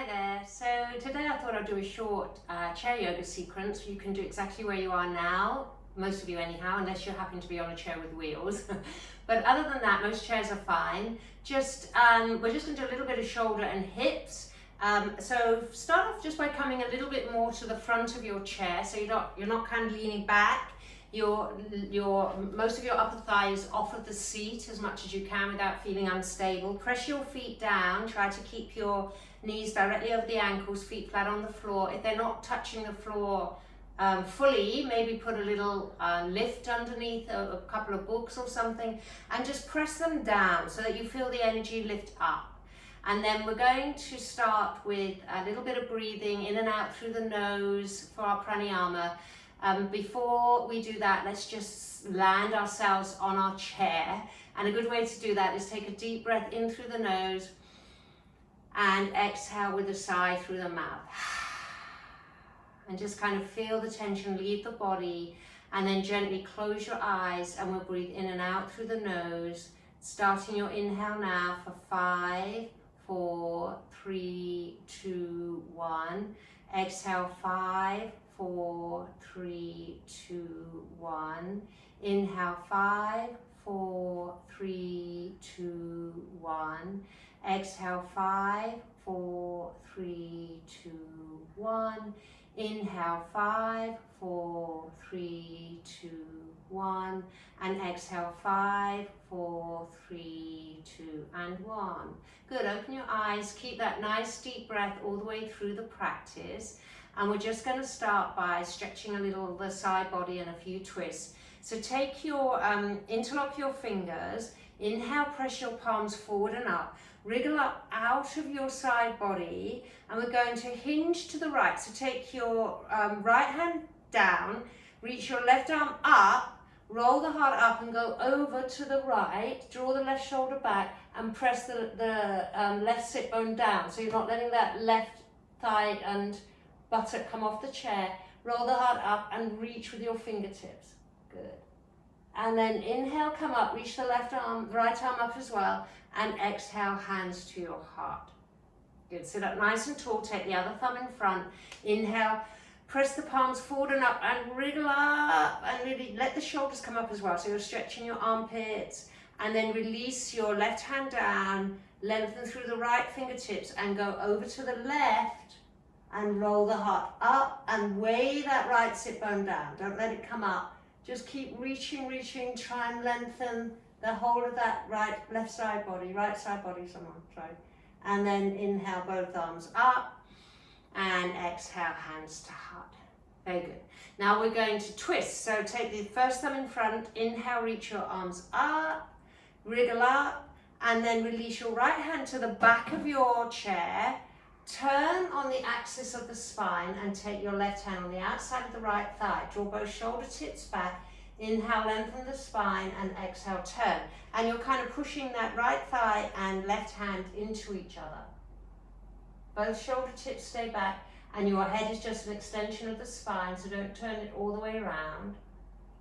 Hi there. So today I thought I'd do a short chair yoga sequence. You can do exactly where you are now, most of you anyhow, unless you happen to be on a chair with wheels. But other than that, most chairs are fine. We're just going to do a little bit of shoulder and hips. So start off just by coming a little bit more to the front of your chair, so you're not kind of leaning back. Most of your upper thigh is off of the seat as much as you can without feeling unstable. Press your feet down. Try to keep your knees directly over the ankles, feet flat on the floor. If they're not touching the floor fully, maybe put a little lift underneath a couple of books or something, and just press them down so that you feel the energy lift up. And then we're going to start with a little bit of breathing in and out through the nose for our pranayama. Before we do that, let's just land ourselves on our chair. And a good way to do that is take a deep breath in through the nose and exhale with a sigh through the mouth. And just kind of feel the tension leave the body, and then gently close your eyes and we'll breathe in and out through the nose. Starting your inhale now for 5, 4, 3, 2, 1. Exhale 5, 4, 3, 2, 1. Inhale 5, 4, 3, 2, 1. Exhale 5, 4, 3, 2, 1. Inhale 5, 4, 3, 2, 1. And exhale 5, 4, 3, 2, and 1. Good, open your eyes, keep that nice deep breath all the way through the practice. And we're just going to start by stretching a little the side body and a few twists. So take your, interlock your fingers, inhale, press your palms forward and up, wriggle up out of your side body, and we're going to hinge to the right. So take your right hand down, reach your left arm up, roll the heart up and go over to the right, draw the left shoulder back and press the left sit bone down. So you're not letting that left thigh and buttock come off the chair. Roll the heart up and reach with your fingertips. Good. And then inhale, come up, reach the right arm up as well, and exhale, hands to your heart. Good. Sit up nice and tall, take the other thumb in front. Inhale, press the palms forward and up and wriggle up, and really let the shoulders come up as well. So you're stretching your armpits, and then release your left hand down, lengthen through the right fingertips and go over to the left and roll the heart up and weigh that right sit bone down. Don't let it come up. Just keep reaching, try and lengthen the whole of that right side body, sorry. And then inhale, both arms up, and exhale, hands to heart. Very good. Now we're going to twist. So take the first thumb in front, inhale, reach your arms up, wriggle up, and then release your right hand to the back of your chair. Turn on the axis of the spine and take your left hand on the outside of the right thigh. Draw both shoulder tips back. Inhale, lengthen the spine, and exhale, turn. And you're kind of pushing that right thigh and left hand into each other. Both shoulder tips stay back, and your head is just an extension of the spine, so don't turn it all the way around.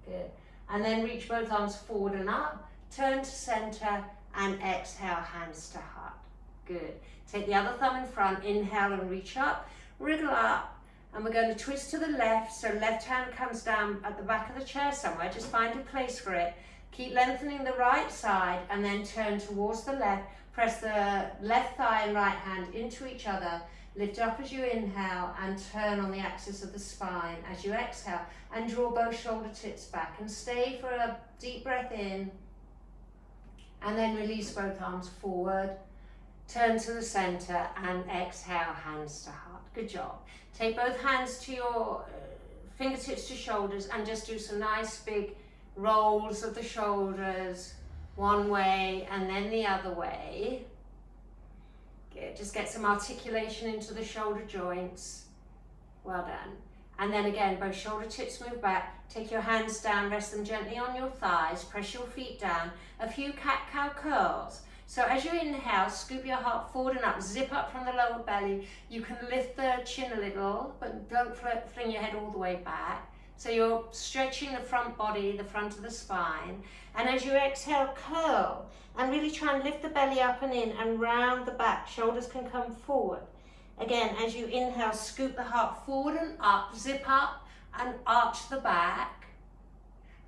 Good. And then reach both arms forward and up, turn to center, and exhale, hands to heart. Good. Take the other thumb in front, inhale and reach up, wriggle up, and we're going to twist to the left. So left hand comes down at the back of the chair somewhere, just find a place for it. Keep lengthening the right side and then turn towards the left. Press the left thigh and right hand into each other. Lift up as you inhale and turn on the axis of the spine as you exhale, and draw both shoulder tips back and stay for a deep breath in, and then release both arms forward. Turn to the center and exhale, hands to heart. Good job. Take both hands to your fingertips to shoulders and just do some nice big rolls of the shoulders, one way and then the other way. Good. Just get some articulation into the shoulder joints. Well done. And then again, both shoulder tips move back. Take your hands down, rest them gently on your thighs, press your feet down. A few cat-cow curls. So as you inhale, scoop your heart forward and up, zip up from the lower belly. You can lift the chin a little, but don't fling your head all the way back. So you're stretching the front body, the front of the spine. And as you exhale, curl. And really try and lift the belly up and in and round the back. Shoulders can come forward. Again, as you inhale, scoop the heart forward and up, zip up and arch the back.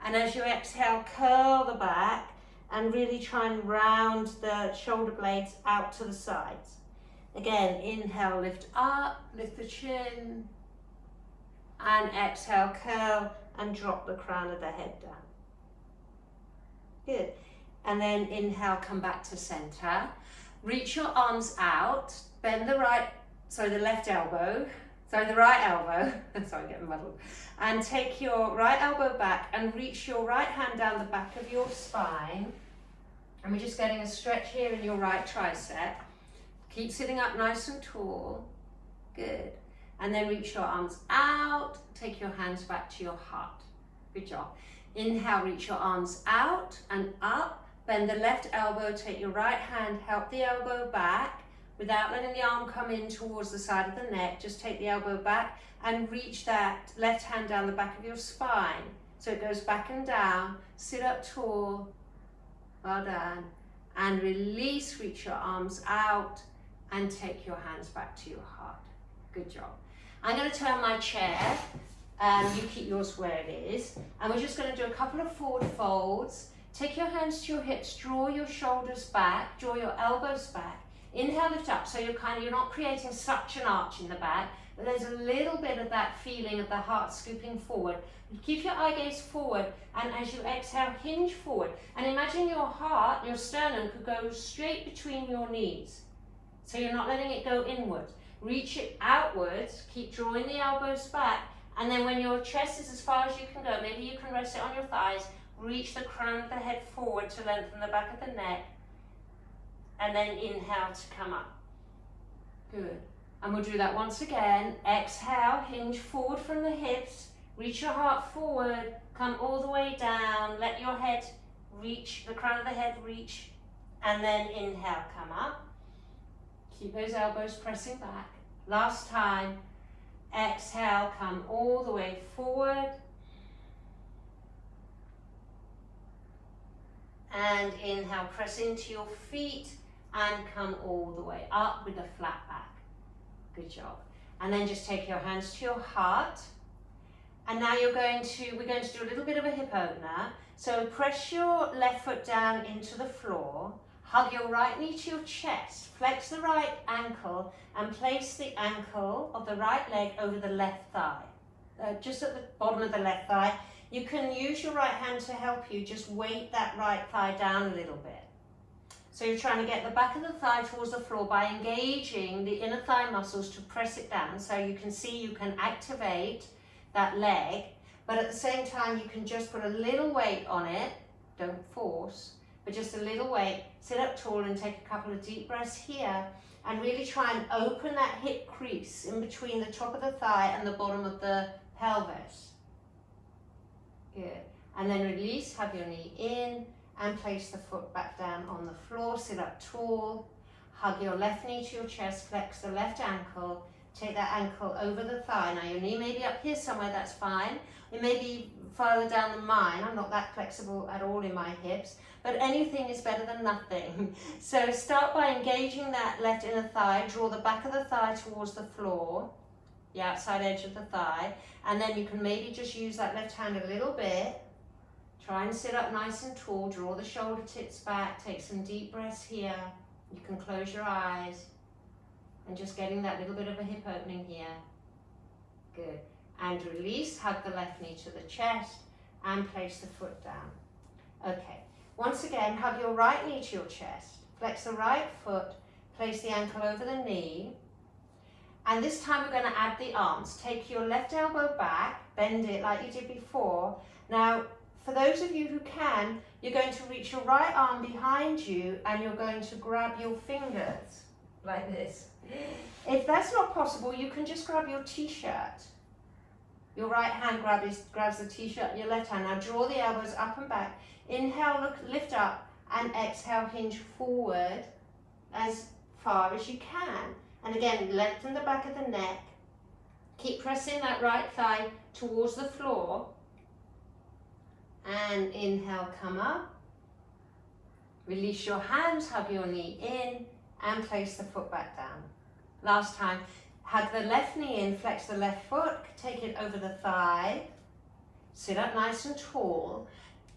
And as you exhale, curl the back and really try and round the shoulder blades out to the sides. Again, inhale, lift up, lift the chin. And exhale, curl and drop the crown of the head down. Good. And then inhale, come back to center. Reach your arms out, bend the right elbow, sorry, getting muddled. And take your right elbow back and reach your right hand down the back of your spine. And we're just getting a stretch here in your right tricep. Keep sitting up nice and tall. Good. And then reach your arms out, take your hands back to your heart. Good job. Inhale, reach your arms out and up. Bend the left elbow, take your right hand, help the elbow back without letting the arm come in towards the side of the neck. Just take the elbow back and reach that left hand down the back of your spine. So it goes back and down. Sit up tall. Well done. And release, reach your arms out and take your hands back to your heart. Good job. I'm going to turn my chair. You keep yours where it is. And we're just going to do a couple of forward folds. Take your hands to your hips, draw your shoulders back, draw your elbows back. Inhale, lift up. So you're not creating such an arch in the back, but there's a little bit of that feeling of the heart scooping forward. Keep your eye gaze forward, and as you exhale, hinge forward. And imagine your heart, your sternum, could go straight between your knees. So you're not letting it go inward. Reach it outwards, keep drawing the elbows back, and then when your chest is as far as you can go, maybe you can rest it on your thighs, reach the crown of the head forward to lengthen the back of the neck, and then inhale to come up. Good. And we'll do that once again. Exhale, hinge forward from the hips, reach your heart forward, come all the way down, let your head reach, the crown of the head reach, and then inhale, come up. Keep those elbows pressing back. Last time. Exhale, come all the way forward. And inhale, press into your feet and come all the way up with a flat back. Good job. And then just take your hands to your heart. And now we're going to do a little bit of a hip opener. So press your left foot down into the floor. Hug your right knee to your chest. Flex the right ankle and place the ankle of the right leg over the left thigh. Just at the bottom of the left thigh. You can use your right hand to help you. Just weight that right thigh down a little bit. So you're trying to get the back of the thigh towards the floor by engaging the inner thigh muscles to press it down. So you can see you can activate that leg, but at the same time you can just put a little weight on it. Don't force, but just a little weight. Sit up tall and take a couple of deep breaths here and really try and open that hip crease in between the top of the thigh and the bottom of the pelvis. Good. And then release, have your knee in and place the foot back down on the floor. Sit up tall, hug your left knee to your chest, flex the left ankle, take that ankle over the thigh. Now your knee may be up here somewhere, that's fine. It may be further down than mine. I'm not that flexible at all in my hips, but anything is better than nothing. So start by engaging that left inner thigh, draw the back of the thigh towards the floor, the outside edge of the thigh, and then you can maybe just use that left hand a little bit. Try and sit up nice and tall, draw the shoulder tips back, take some deep breaths here. You can close your eyes and just getting that little bit of a hip opening here. Good. And release, hug the left knee to the chest and place the foot down. Okay. Once again, hug your right knee to your chest, flex the right foot, place the ankle over the knee. And this time we're going to add the arms. Take your left elbow back, bend it like you did before. Now, for those of you who can, you're going to reach your right arm behind you and you're going to grab your fingers like this. If that's not possible, you can just grab your t-shirt. Your right hand grabs the t-shirt, your left hand. Now draw the elbows up and back. Inhale, lift up, and exhale, hinge forward as far as you can. And again, lengthen the back of the neck. Keep pressing that right thigh towards the floor. And inhale, come up. Release your hands, hug your knee in, and place the foot back down. Last time. Hug the left knee in, flex the left foot, take it over the thigh. Sit up nice and tall.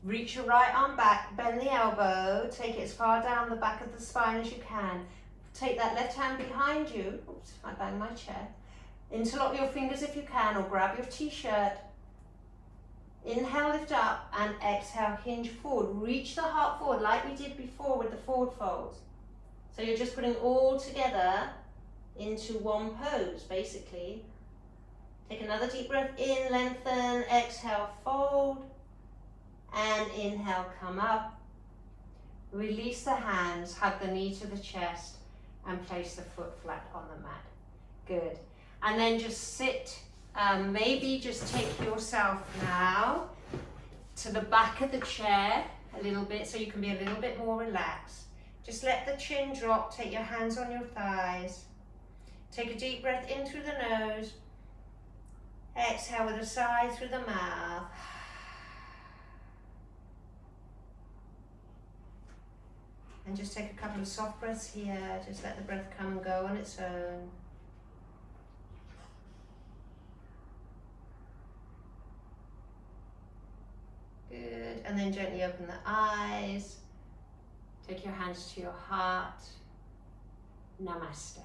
Reach your right arm back, bend the elbow, take it as far down the back of the spine as you can. Take that left hand behind you. Oops, I banged my chair. Interlock your fingers if you can, or grab your t-shirt. Inhale, lift up, and exhale, hinge forward. Reach the heart forward like we did before with the forward folds. So you're just putting all together into one pose, basically. Take another deep breath in, lengthen, exhale, fold, and inhale, come up. Release the hands, hug the knee to the chest, and place the foot flat on the mat. Good. And then just sit, maybe just take yourself now to the back of the chair a little bit so you can be a little bit more relaxed. Just let the chin drop, take your hands on your thighs. Take a deep breath in through the nose. Exhale with a sigh through the mouth. And just take a couple of soft breaths here. Just let the breath come and go on its own. Good. And then gently open the eyes. Take your hands to your heart. Namaste.